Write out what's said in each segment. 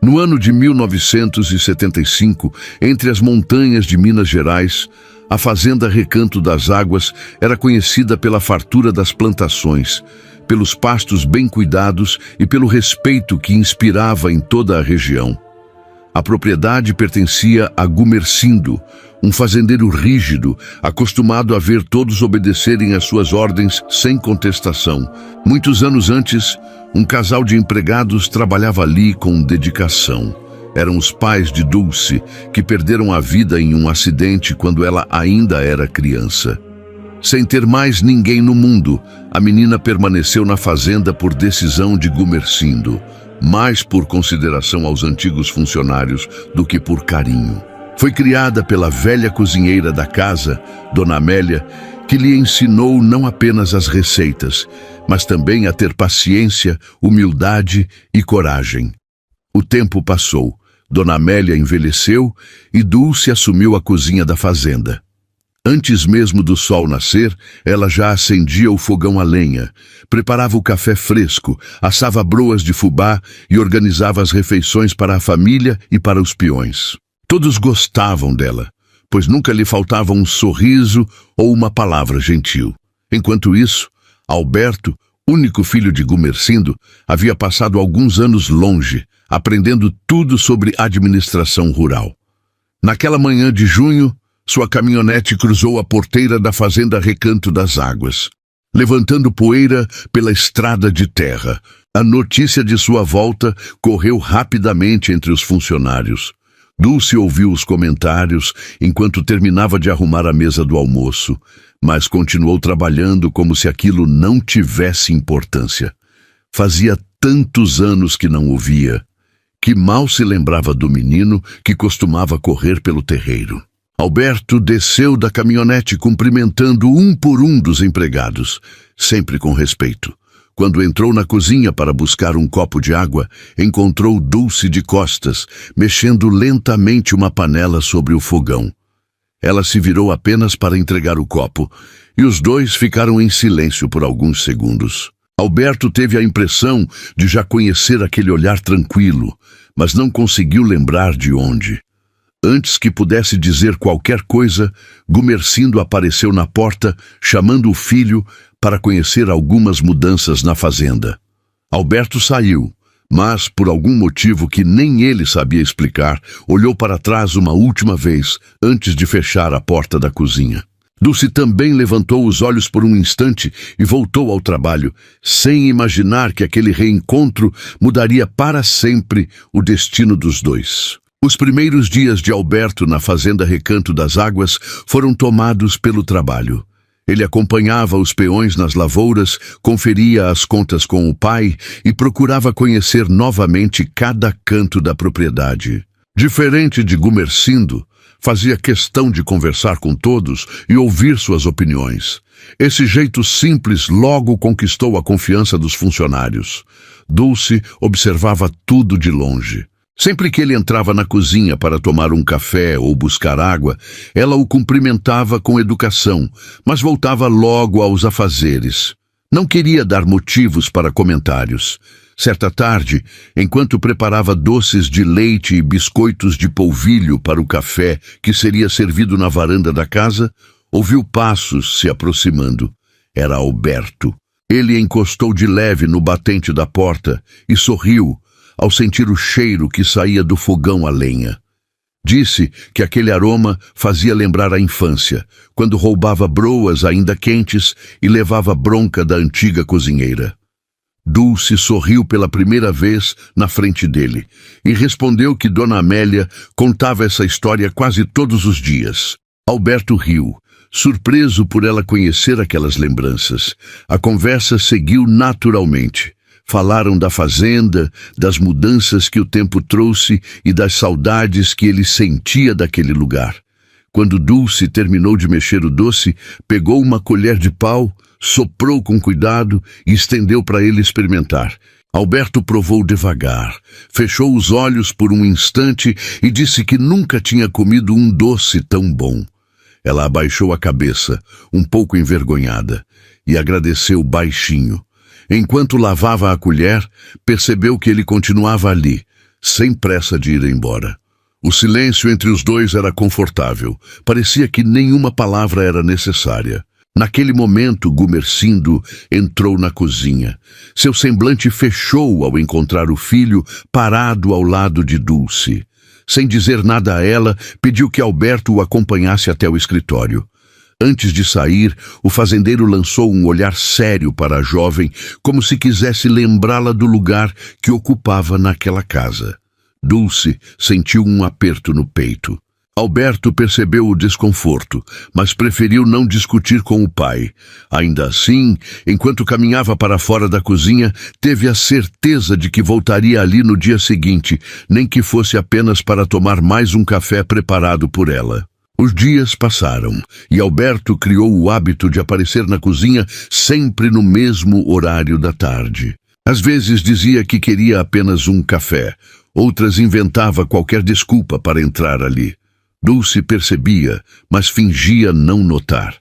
No ano de 1975, entre as montanhas de Minas Gerais, a fazenda Recanto das Águas era conhecida pela fartura das plantações, pelos pastos bem cuidados e pelo respeito que inspirava em toda a região. A propriedade pertencia a Gumercindo, um fazendeiro rígido, acostumado a ver todos obedecerem às suas ordens sem contestação. Muitos anos antes, um casal de empregados trabalhava ali com dedicação. Eram os pais de Dulce, que perderam a vida em um acidente quando ela ainda era criança. Sem ter mais ninguém no mundo, a menina permaneceu na fazenda por decisão de Gumercindo, mais por consideração aos antigos funcionários do que por carinho. Foi criada pela velha cozinheira da casa, Dona Amélia, que lhe ensinou não apenas as receitas, mas também a ter paciência, humildade e coragem. O tempo passou, Dona Amélia envelheceu e Dulce assumiu a cozinha da fazenda. Antes mesmo do sol nascer, ela já acendia o fogão a lenha, preparava o café fresco, assava broas de fubá e organizava as refeições para a família e para os peões. Todos gostavam dela, pois nunca lhe faltava um sorriso ou uma palavra gentil. Enquanto isso, Alberto, único filho de Gumercindo, havia passado alguns anos longe, aprendendo tudo sobre administração rural. Naquela manhã de junho, sua caminhonete cruzou a porteira da fazenda Recanto das Águas, levantando poeira pela estrada de terra. A notícia de sua volta correu rapidamente entre os funcionários. Dulce ouviu os comentários enquanto terminava de arrumar a mesa do almoço, mas continuou trabalhando como se aquilo não tivesse importância. Fazia tantos anos que não o via, que mal se lembrava do menino que costumava correr pelo terreiro. Alberto desceu da caminhonete cumprimentando um por um dos empregados, sempre com respeito. Quando entrou na cozinha para buscar um copo de água, encontrou Dulce de costas, mexendo lentamente uma panela sobre o fogão. Ela se virou apenas para entregar o copo, e os dois ficaram em silêncio por alguns segundos. Alberto teve a impressão de já conhecer aquele olhar tranquilo, mas não conseguiu lembrar de onde. Antes que pudesse dizer qualquer coisa, Gumercindo apareceu na porta, chamando o filho para conhecer algumas mudanças na fazenda. Alberto saiu, mas, por algum motivo que nem ele sabia explicar, olhou para trás uma última vez, antes de fechar a porta da cozinha. Dulce também levantou os olhos por um instante e voltou ao trabalho, sem imaginar que aquele reencontro mudaria para sempre o destino dos dois. Os primeiros dias de Alberto na fazenda Recanto das Águas foram tomados pelo trabalho. Ele acompanhava os peões nas lavouras, conferia as contas com o pai e procurava conhecer novamente cada canto da propriedade. Diferente de Gumercindo, fazia questão de conversar com todos e ouvir suas opiniões. Esse jeito simples logo conquistou a confiança dos funcionários. Dulce observava tudo de longe. Sempre que ele entrava na cozinha para tomar um café ou buscar água, ela o cumprimentava com educação, mas voltava logo aos afazeres. Não queria dar motivos para comentários. Certa tarde, enquanto preparava doces de leite e biscoitos de polvilho para o café que seria servido na varanda da casa, ouviu passos se aproximando. Era Alberto. Ele encostou de leve no batente da porta e sorriu ao sentir o cheiro que saía do fogão a lenha. Disse que aquele aroma fazia lembrar a infância, quando roubava broas ainda quentes e levava bronca da antiga cozinheira. Dulce sorriu pela primeira vez na frente dele e respondeu que Dona Amélia contava essa história quase todos os dias. Alberto riu, surpreso por ela conhecer aquelas lembranças. A conversa seguiu naturalmente. Falaram da fazenda, das mudanças que o tempo trouxe e das saudades que ele sentia daquele lugar. Quando Dulce terminou de mexer o doce, pegou uma colher de pau, soprou com cuidado e estendeu para ele experimentar. Alberto provou devagar, fechou os olhos por um instante e disse que nunca tinha comido um doce tão bom. Ela abaixou a cabeça, um pouco envergonhada, e agradeceu baixinho. Enquanto lavava a colher, percebeu que ele continuava ali, sem pressa de ir embora. O silêncio entre os dois era confortável. Parecia que nenhuma palavra era necessária. Naquele momento, Gumersindo entrou na cozinha. Seu semblante fechou ao encontrar o filho parado ao lado de Dulce. Sem dizer nada a ela, pediu que Alberto o acompanhasse até o escritório. Antes de sair, o fazendeiro lançou um olhar sério para a jovem, como se quisesse lembrá-la do lugar que ocupava naquela casa. Dulce sentiu um aperto no peito. Alberto percebeu o desconforto, mas preferiu não discutir com o pai. Ainda assim, enquanto caminhava para fora da cozinha, teve a certeza de que voltaria ali no dia seguinte, nem que fosse apenas para tomar mais um café preparado por ela. Os dias passaram, e Alberto criou o hábito de aparecer na cozinha sempre no mesmo horário da tarde. Às vezes dizia que queria apenas um café, outras inventava qualquer desculpa para entrar ali. Dulce percebia, mas fingia não notar.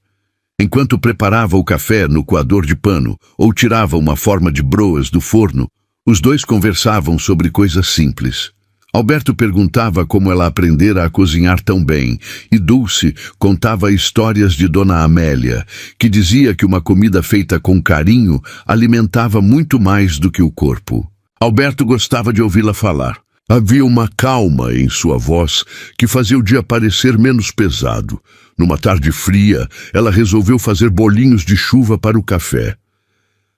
Enquanto preparava o café no coador de pano ou tirava uma forma de broas do forno, os dois conversavam sobre coisas simples. Alberto perguntava como ela aprendera a cozinhar tão bem, e Dulce contava histórias de Dona Amélia, que dizia que uma comida feita com carinho alimentava muito mais do que o corpo. Alberto gostava de ouvi-la falar. Havia uma calma em sua voz que fazia o dia parecer menos pesado. Numa tarde fria, ela resolveu fazer bolinhos de chuva para o café.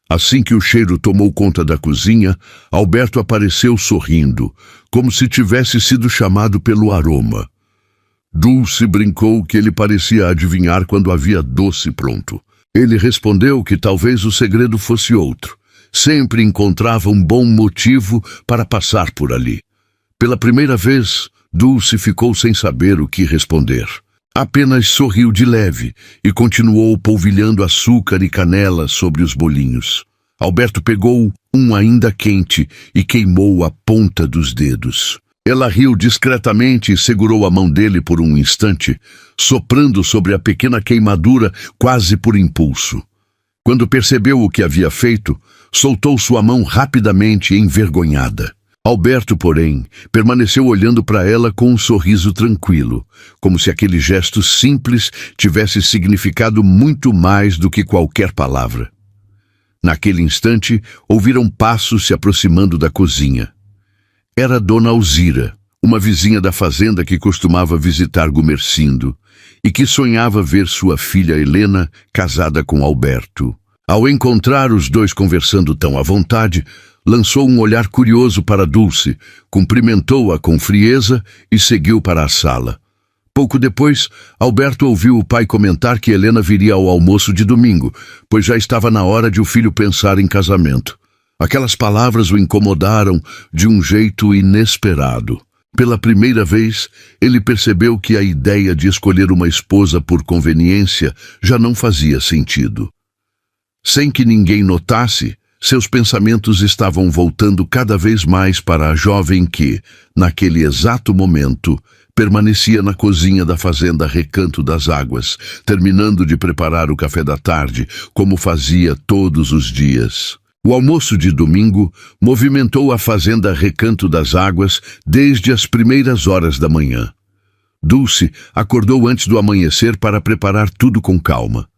Assim que o cheiro tomou conta da cozinha, Alberto apareceu sorrindo, como se tivesse sido chamado pelo aroma. Dulce brincou que ele parecia adivinhar quando havia doce pronto. Ele respondeu que talvez o segredo fosse outro. Sempre encontrava um bom motivo para passar por ali. Pela primeira vez, Dulce ficou sem saber o que responder. Apenas sorriu de leve e continuou polvilhando açúcar e canela sobre os bolinhos. Alberto pegou um ainda quente e queimou a ponta dos dedos. Ela riu discretamente e segurou a mão dele por um instante, soprando sobre a pequena queimadura quase por impulso. Quando percebeu o que havia feito, soltou sua mão rapidamente, envergonhada. Alberto, porém, permaneceu olhando para ela com um sorriso tranquilo, como se aquele gesto simples tivesse significado muito mais do que qualquer palavra. Naquele instante, ouviram passos se aproximando da cozinha. Era Dona Alzira, uma vizinha da fazenda que costumava visitar Gumersindo e que sonhava ver sua filha Helena casada com Alberto. Ao encontrar os dois conversando tão à vontade, lançou um olhar curioso para Dulce, cumprimentou-a com frieza e seguiu para a sala. Pouco depois, Alberto ouviu o pai comentar que Helena viria ao almoço de domingo, pois já estava na hora de o filho pensar em casamento. Aquelas palavras o incomodaram de um jeito inesperado. Pela primeira vez, ele percebeu que a ideia de escolher uma esposa por conveniência já não fazia sentido. Sem que ninguém notasse, seus pensamentos estavam voltando cada vez mais para a jovem que, naquele exato momento, permanecia na cozinha da fazenda Recanto das Águas, terminando de preparar o café da tarde, como fazia todos os dias. O almoço de domingo movimentou a fazenda Recanto das Águas desde as primeiras horas da manhã. Dulce acordou antes do amanhecer para preparar tudo com calma.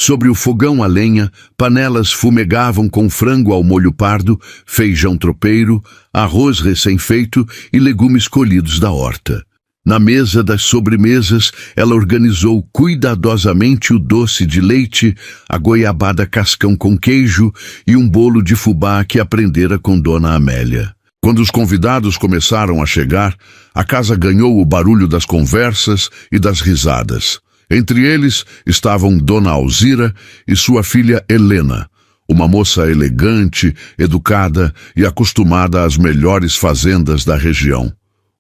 Sobre o fogão a lenha, panelas fumegavam com frango ao molho pardo, feijão tropeiro, arroz recém-feito e legumes colhidos da horta. Na mesa das sobremesas, ela organizou cuidadosamente o doce de leite, a goiabada cascão com queijo e um bolo de fubá que aprendera com Dona Amélia. Quando os convidados começaram a chegar, a casa ganhou o barulho das conversas e das risadas. Entre eles estavam Dona Alzira e sua filha Helena, uma moça elegante, educada e acostumada às melhores fazendas da região.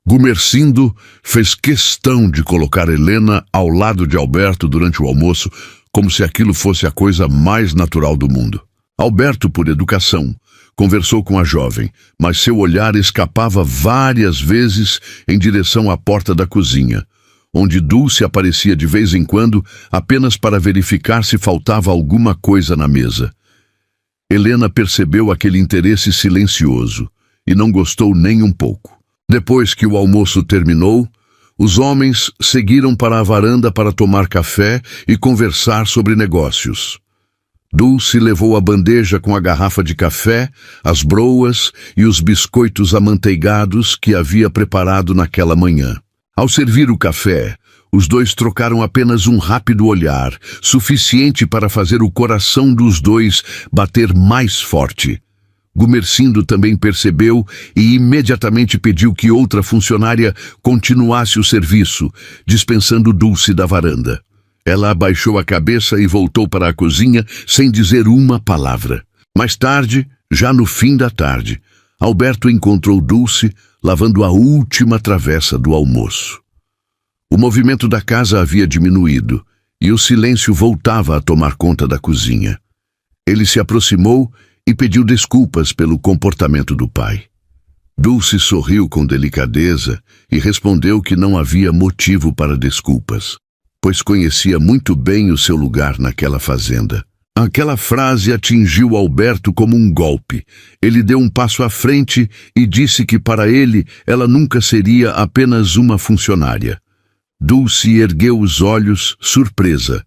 Gumersindo fez questão de colocar Helena ao lado de Alberto durante o almoço, como se aquilo fosse a coisa mais natural do mundo. Alberto, por educação, conversou com a jovem, mas seu olhar escapava várias vezes em direção à porta da cozinha, onde Dulce aparecia de vez em quando apenas para verificar se faltava alguma coisa na mesa. Helena percebeu aquele interesse silencioso e não gostou nem um pouco. Depois que o almoço terminou, os homens seguiram para a varanda para tomar café e conversar sobre negócios. Dulce levou a bandeja com a garrafa de café, as broas e os biscoitos amanteigados que havia preparado naquela manhã. Ao servir o café, os dois trocaram apenas um rápido olhar, suficiente para fazer o coração dos dois bater mais forte. Gumersindo também percebeu e imediatamente pediu que outra funcionária continuasse o serviço, dispensando Dulce da varanda. Ela abaixou a cabeça e voltou para a cozinha sem dizer uma palavra. Mais tarde, já no fim da tarde, Alberto encontrou Dulce lavando a última travessa do almoço. O movimento da casa havia diminuído e o silêncio voltava a tomar conta da cozinha. Ele se aproximou e pediu desculpas pelo comportamento do pai. Dulce sorriu com delicadeza e respondeu que não havia motivo para desculpas, pois conhecia muito bem o seu lugar naquela fazenda. Aquela frase atingiu Alberto como um golpe. Ele deu um passo à frente e disse que para ele ela nunca seria apenas uma funcionária. Dulce ergueu os olhos, surpresa,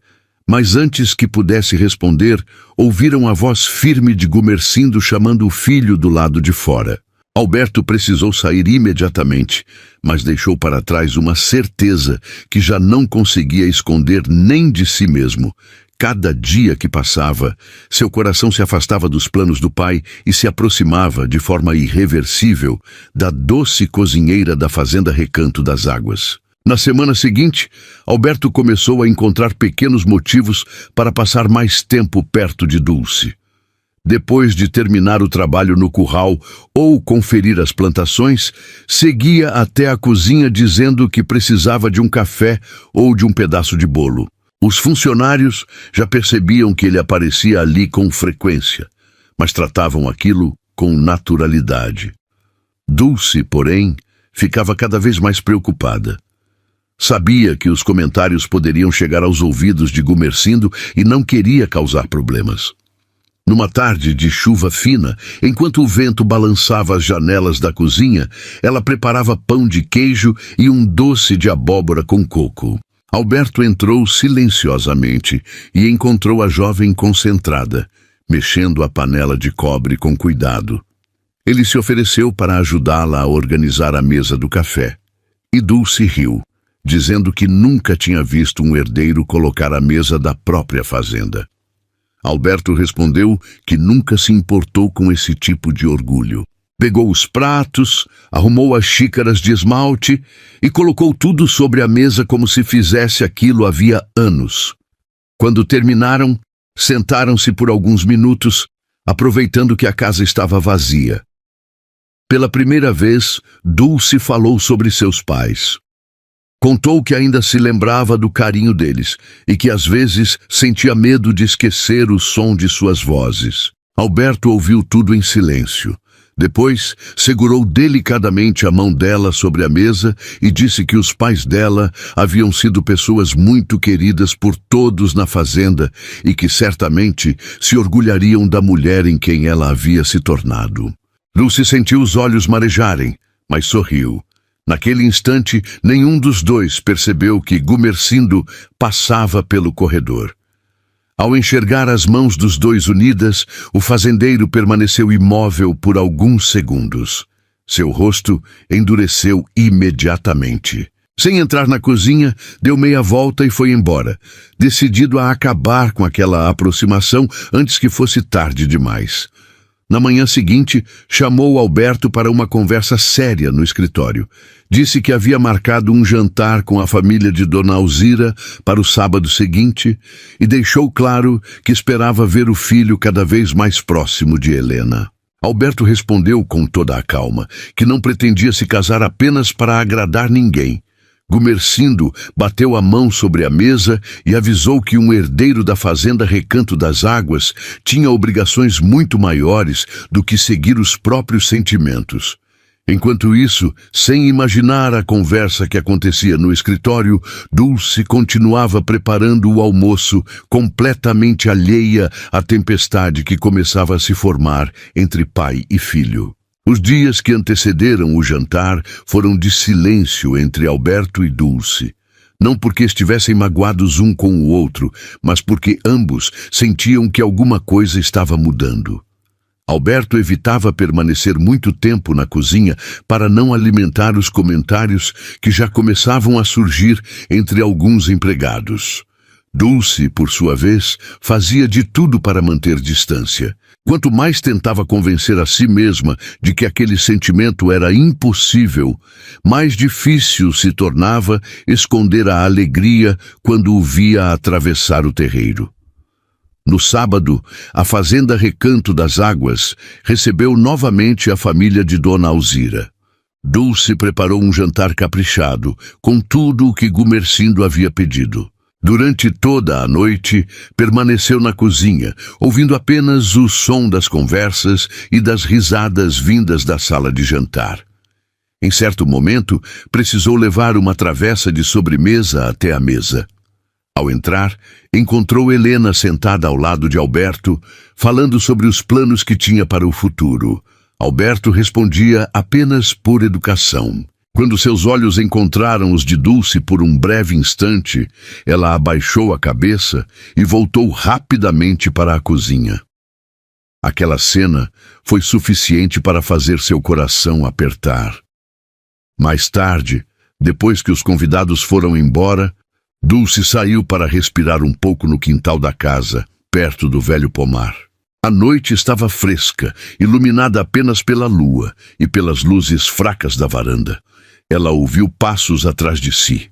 mas antes que pudesse responder, ouviram a voz firme de Gumersindo chamando o filho do lado de fora. Alberto precisou sair imediatamente, mas deixou para trás uma certeza que já não conseguia esconder nem de si mesmo. Cada dia que passava, seu coração se afastava dos planos do pai e se aproximava, de forma irreversível, da doce cozinheira da fazenda Recanto das Águas. Na semana seguinte, Alberto começou a encontrar pequenos motivos para passar mais tempo perto de Dulce. Depois de terminar o trabalho no curral ou conferir as plantações, seguia até a cozinha dizendo que precisava de um café ou de um pedaço de bolo. Os funcionários já percebiam que ele aparecia ali com frequência, mas tratavam aquilo com naturalidade. Dulce, porém, ficava cada vez mais preocupada. Sabia que os comentários poderiam chegar aos ouvidos de Gumersindo e não queria causar problemas. Numa tarde de chuva fina, enquanto o vento balançava as janelas da cozinha, ela preparava pão de queijo e um doce de abóbora com coco. Alberto entrou silenciosamente e encontrou a jovem concentrada, mexendo a panela de cobre com cuidado. Ele se ofereceu para ajudá-la a organizar a mesa do café. E Dulce riu, dizendo que nunca tinha visto um herdeiro colocar a mesa da própria fazenda. Alberto respondeu que nunca se importou com esse tipo de orgulho. Pegou os pratos, arrumou as xícaras de esmalte e colocou tudo sobre a mesa como se fizesse aquilo havia anos. Quando terminaram, sentaram-se por alguns minutos, aproveitando que a casa estava vazia. Pela primeira vez, Dulce falou sobre seus pais. Contou que ainda se lembrava do carinho deles e que às vezes sentia medo de esquecer o som de suas vozes. Alberto ouviu tudo em silêncio. Depois, segurou delicadamente a mão dela sobre a mesa e disse que os pais dela haviam sido pessoas muito queridas por todos na fazenda e que certamente se orgulhariam da mulher em quem ela havia se tornado. Dulce sentiu os olhos marejarem, mas sorriu. Naquele instante, nenhum dos dois percebeu que Gumersindo passava pelo corredor. Ao enxergar as mãos dos dois unidas, o fazendeiro permaneceu imóvel por alguns segundos. Seu rosto endureceu imediatamente. Sem entrar na cozinha, deu meia volta e foi embora, decidido a acabar com aquela aproximação antes que fosse tarde demais. Na manhã seguinte, chamou Alberto para uma conversa séria no escritório. Disse que havia marcado um jantar com a família de Dona Alzira para o sábado seguinte e deixou claro que esperava ver o filho cada vez mais próximo de Helena. Alberto respondeu com toda a calma que não pretendia se casar apenas para agradar ninguém. Gumersindo bateu a mão sobre a mesa e avisou que um herdeiro da fazenda Recanto das Águas tinha obrigações muito maiores do que seguir os próprios sentimentos. Enquanto isso, sem imaginar a conversa que acontecia no escritório, Dulce continuava preparando o almoço, completamente alheia à tempestade que começava a se formar entre pai e filho. Os dias que antecederam o jantar foram de silêncio entre Alberto e Dulce. Não porque estivessem magoados um com o outro, mas porque ambos sentiam que alguma coisa estava mudando. Alberto evitava permanecer muito tempo na cozinha para não alimentar os comentários que já começavam a surgir entre alguns empregados. Dulce, por sua vez, fazia de tudo para manter distância. Quanto mais tentava convencer a si mesma de que aquele sentimento era impossível, mais difícil se tornava esconder a alegria quando o via atravessar o terreiro. No sábado, a fazenda Recanto das Águas recebeu novamente a família de Dona Alzira. Dulce preparou um jantar caprichado, com tudo o que Gumersindo havia pedido. Durante toda a noite, permaneceu na cozinha, ouvindo apenas o som das conversas e das risadas vindas da sala de jantar. Em certo momento, precisou levar uma travessa de sobremesa até a mesa. Ao entrar, encontrou Helena sentada ao lado de Alberto, falando sobre os planos que tinha para o futuro. Alberto respondia apenas por educação. Quando seus olhos encontraram os de Dulce por um breve instante, ela abaixou a cabeça e voltou rapidamente para a cozinha. Aquela cena foi suficiente para fazer seu coração apertar. Mais tarde, depois que os convidados foram embora, Dulce saiu para respirar um pouco no quintal da casa, perto do velho pomar. A noite estava fresca, iluminada apenas pela lua e pelas luzes fracas da varanda. Ela ouviu passos atrás de si.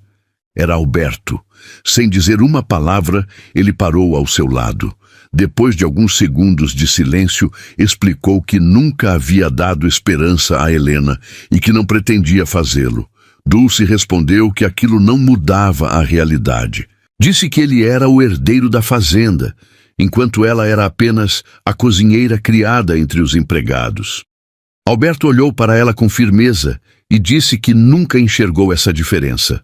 Era Alberto. Sem dizer uma palavra, ele parou ao seu lado. Depois de alguns segundos de silêncio, explicou que nunca havia dado esperança a Helena e que não pretendia fazê-lo. Dulce respondeu que aquilo não mudava a realidade. Disse que ele era o herdeiro da fazenda, enquanto ela era apenas a cozinheira criada entre os empregados. Alberto olhou para ela com firmeza e disse que nunca enxergou essa diferença.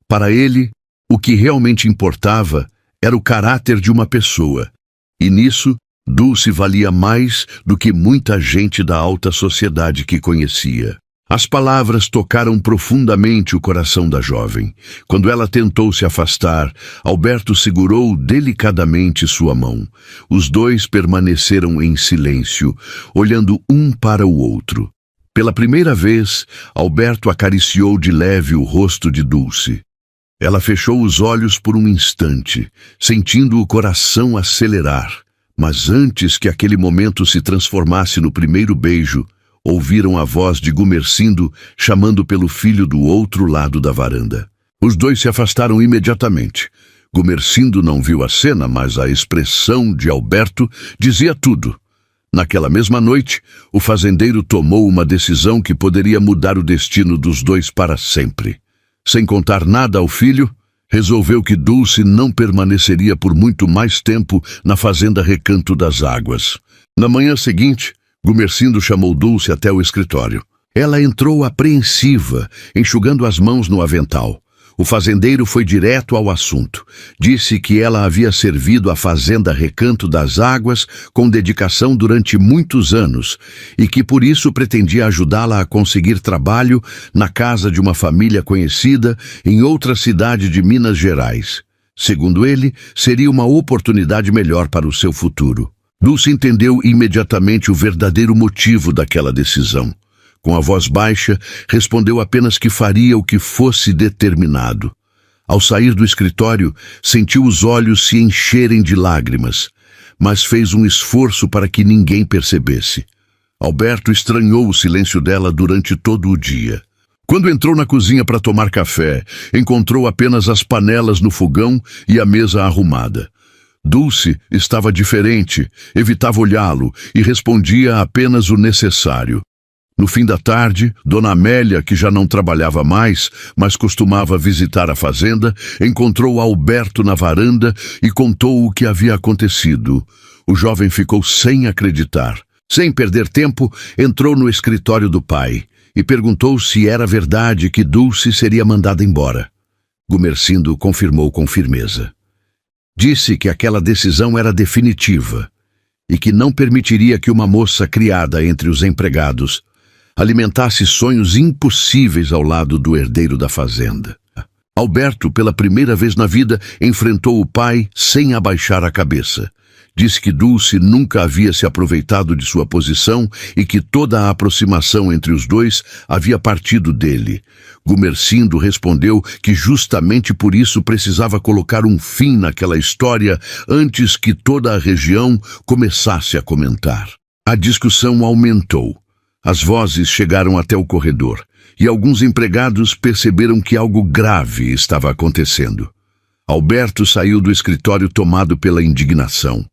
Para ele, o que realmente importava era o caráter de uma pessoa, e nisso, Dulce valia mais do que muita gente da alta sociedade que conhecia. As palavras tocaram profundamente o coração da jovem. Quando ela tentou se afastar, Alberto segurou delicadamente sua mão. Os dois permaneceram em silêncio, olhando um para o outro. Pela primeira vez, Alberto acariciou de leve o rosto de Dulce. Ela fechou os olhos por um instante, sentindo o coração acelerar. Mas antes que aquele momento se transformasse no primeiro beijo, ouviram a voz de Gumersindo chamando pelo filho do outro lado da varanda. Os dois se afastaram imediatamente. Gumersindo não viu a cena, mas a expressão de Alberto dizia tudo. Naquela mesma noite, o fazendeiro tomou uma decisão que poderia mudar o destino dos dois para sempre. Sem contar nada ao filho, resolveu que Dulce não permaneceria por muito mais tempo na fazenda Recanto das Águas. Na manhã seguinte, Gumersindo chamou Dulce até o escritório. Ela entrou apreensiva, enxugando as mãos no avental. O fazendeiro foi direto ao assunto. Disse que ela havia servido a fazenda Recanto das Águas com dedicação durante muitos anos e que por isso pretendia ajudá-la a conseguir trabalho na casa de uma família conhecida em outra cidade de Minas Gerais. Segundo ele, seria uma oportunidade melhor para o seu futuro. Dulce entendeu imediatamente o verdadeiro motivo daquela decisão. Com a voz baixa, respondeu apenas que faria o que fosse determinado. Ao sair do escritório, sentiu os olhos se encherem de lágrimas, mas fez um esforço para que ninguém percebesse. Alberto estranhou o silêncio dela durante todo o dia. Quando entrou na cozinha para tomar café, encontrou apenas as panelas no fogão e a mesa arrumada. Dulce estava diferente, evitava olhá-lo e respondia apenas o necessário. No fim da tarde, Dona Amélia, que já não trabalhava mais, mas costumava visitar a fazenda, encontrou Alberto na varanda e contou o que havia acontecido. O jovem ficou sem acreditar. Sem perder tempo, entrou no escritório do pai e perguntou se era verdade que Dulce seria mandada embora. Gumersindo confirmou com firmeza. Disse que aquela decisão era definitiva e que não permitiria que uma moça criada entre os empregados alimentasse sonhos impossíveis ao lado do herdeiro da fazenda. Alberto, pela primeira vez na vida, enfrentou o pai sem abaixar a cabeça. Disse que Dulce nunca havia se aproveitado de sua posição e que toda a aproximação entre os dois havia partido dele. Gumersindo respondeu que justamente por isso precisava colocar um fim naquela história antes que toda a região começasse a comentar. A discussão aumentou. As vozes chegaram até o corredor e alguns empregados perceberam que algo grave estava acontecendo. Alberto saiu do escritório tomado pela indignação.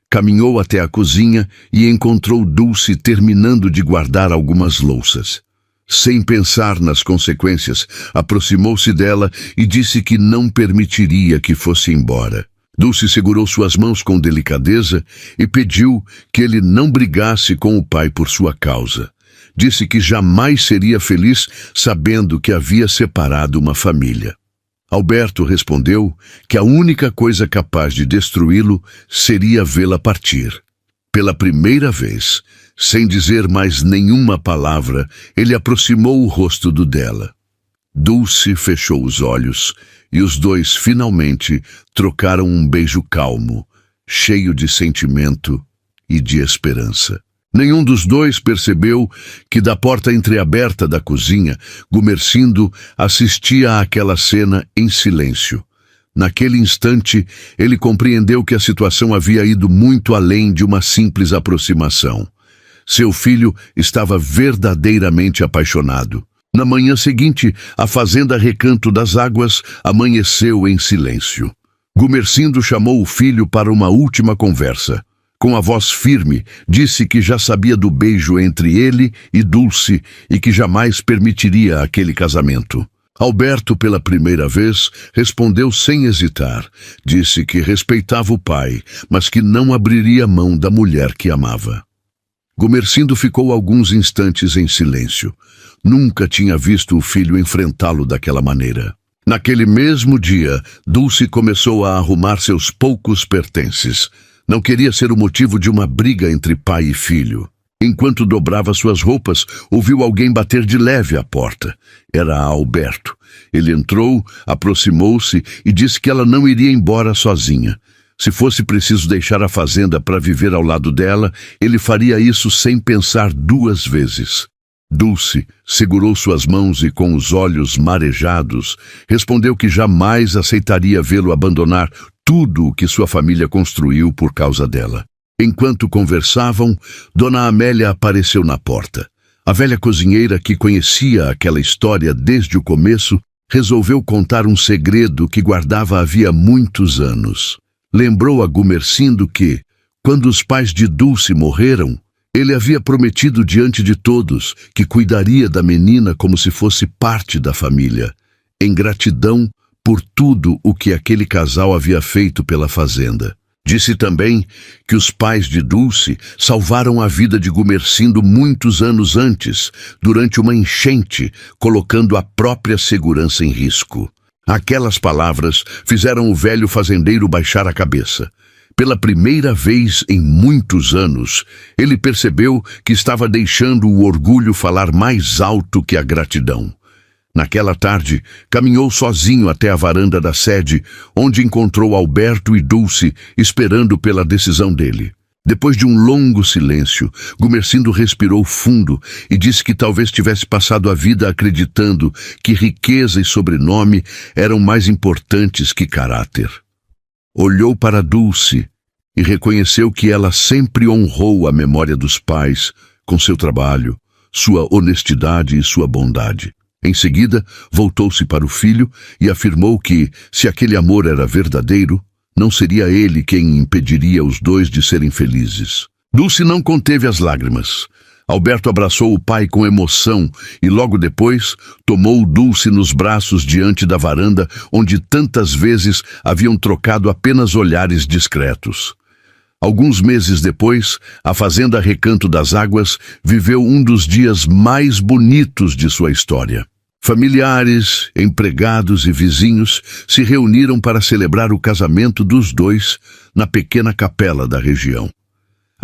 Caminhou até a cozinha e encontrou Dulce terminando de guardar algumas louças. Sem pensar nas consequências, aproximou-se dela e disse que não permitiria que fosse embora. Dulce segurou suas mãos com delicadeza e pediu que ele não brigasse com o pai por sua causa. Disse que jamais seria feliz sabendo que havia separado uma família. Alberto respondeu que a única coisa capaz de destruí-lo seria vê-la partir. Pela primeira vez, sem dizer mais nenhuma palavra, ele aproximou o rosto do dela. Dulce fechou os olhos e os dois finalmente trocaram um beijo calmo, cheio de sentimento e de esperança. Nenhum dos dois percebeu que da porta entreaberta da cozinha, Gumersindo assistia àquela cena em silêncio. Naquele instante, ele compreendeu que a situação havia ido muito além de uma simples aproximação. Seu filho estava verdadeiramente apaixonado. Na manhã seguinte, a fazenda Recanto das Águas amanheceu em silêncio. Gumersindo chamou o filho para uma última conversa. Com a voz firme, disse que já sabia do beijo entre ele e Dulce e que jamais permitiria aquele casamento. Alberto, pela primeira vez, respondeu sem hesitar. Disse que respeitava o pai, mas que não abriria mão da mulher que amava. Gumersindo ficou alguns instantes em silêncio. Nunca tinha visto o filho enfrentá-lo daquela maneira. Naquele mesmo dia, Dulce começou a arrumar seus poucos pertences. Não queria ser o motivo de uma briga entre pai e filho. Enquanto dobrava suas roupas, ouviu alguém bater de leve à porta. Era Alberto. Ele entrou, aproximou-se e disse que ela não iria embora sozinha. Se fosse preciso deixar a fazenda para viver ao lado dela, ele faria isso sem pensar duas vezes. Dulce segurou suas mãos e, com os olhos marejados, respondeu que jamais aceitaria vê-lo abandonar tudo o que sua família construiu por causa dela. Enquanto conversavam, Dona Amélia apareceu na porta. A velha cozinheira, que conhecia aquela história desde o começo, resolveu contar um segredo que guardava havia muitos anos. Lembrou a Gumersindo que, quando os pais de Dulce morreram, ele havia prometido diante de todos que cuidaria da menina como se fosse parte da família, em gratidão por tudo o que aquele casal havia feito pela fazenda. Disse também que os pais de Dulce salvaram a vida de Gumersindo muitos anos antes, durante uma enchente, colocando a própria segurança em risco. Aquelas palavras fizeram o velho fazendeiro baixar a cabeça. Pela primeira vez em muitos anos, ele percebeu que estava deixando o orgulho falar mais alto que a gratidão. Naquela tarde, caminhou sozinho até a varanda da sede, onde encontrou Alberto e Dulce esperando pela decisão dele. Depois de um longo silêncio, Gumersindo respirou fundo e disse que talvez tivesse passado a vida acreditando que riqueza e sobrenome eram mais importantes que caráter. Olhou para Dulce e reconheceu que ela sempre honrou a memória dos pais com seu trabalho, sua honestidade e sua bondade. Em seguida, voltou-se para o filho e afirmou que, se aquele amor era verdadeiro, não seria ele quem impediria os dois de serem felizes. Dulce não conteve as lágrimas. Alberto abraçou o pai com emoção e logo depois tomou Dulce nos braços diante da varanda onde tantas vezes haviam trocado apenas olhares discretos. Alguns meses depois, a fazenda Recanto das Águas viveu um dos dias mais bonitos de sua história. Familiares, empregados e vizinhos se reuniram para celebrar o casamento dos dois na pequena capela da região.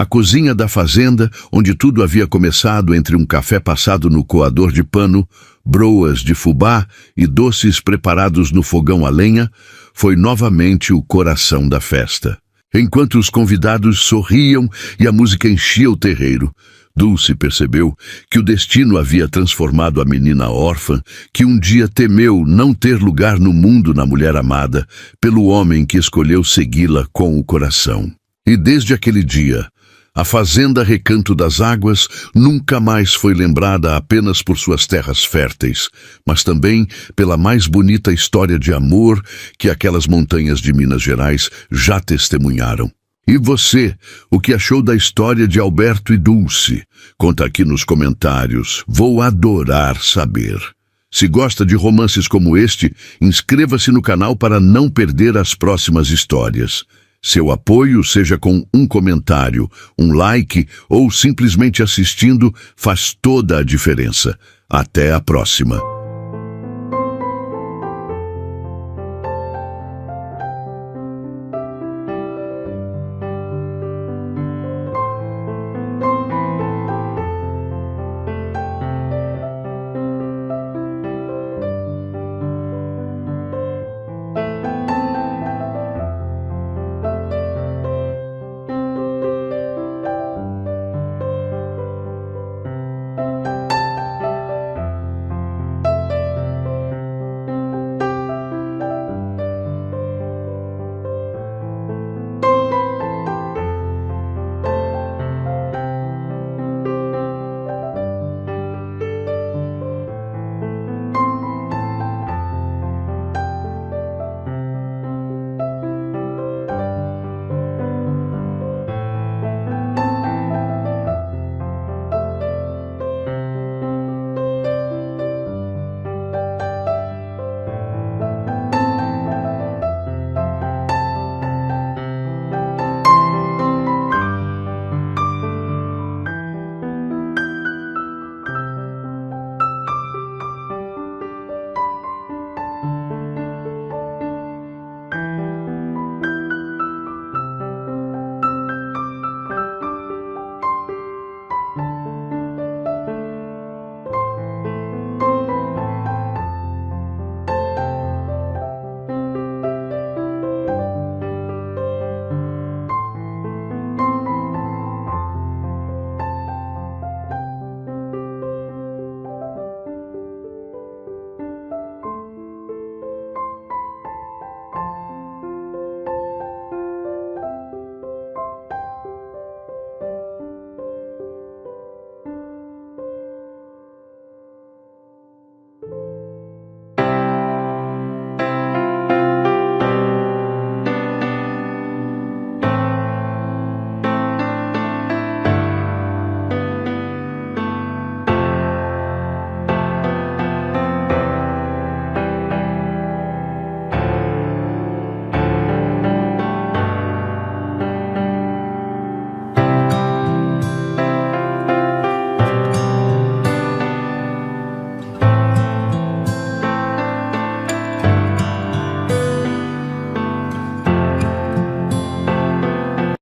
A cozinha da fazenda, onde tudo havia começado entre um café passado no coador de pano, broas de fubá e doces preparados no fogão a lenha, foi novamente o coração da festa. Enquanto os convidados sorriam e a música enchia o terreiro, Dulce percebeu que o destino havia transformado a menina órfã, que um dia temeu não ter lugar no mundo na mulher amada, pelo homem que escolheu segui-la com o coração. E desde aquele dia, a fazenda Recanto das Águas nunca mais foi lembrada apenas por suas terras férteis, mas também pela mais bonita história de amor que aquelas montanhas de Minas Gerais já testemunharam. E você, o que achou da história de Alberto e Dulce? Conta aqui nos comentários, vou adorar saber. Se gosta de romances como este, inscreva-se no canal para não perder as próximas histórias. Seu apoio, seja com um comentário, um like ou simplesmente assistindo, faz toda a diferença. Até a próxima!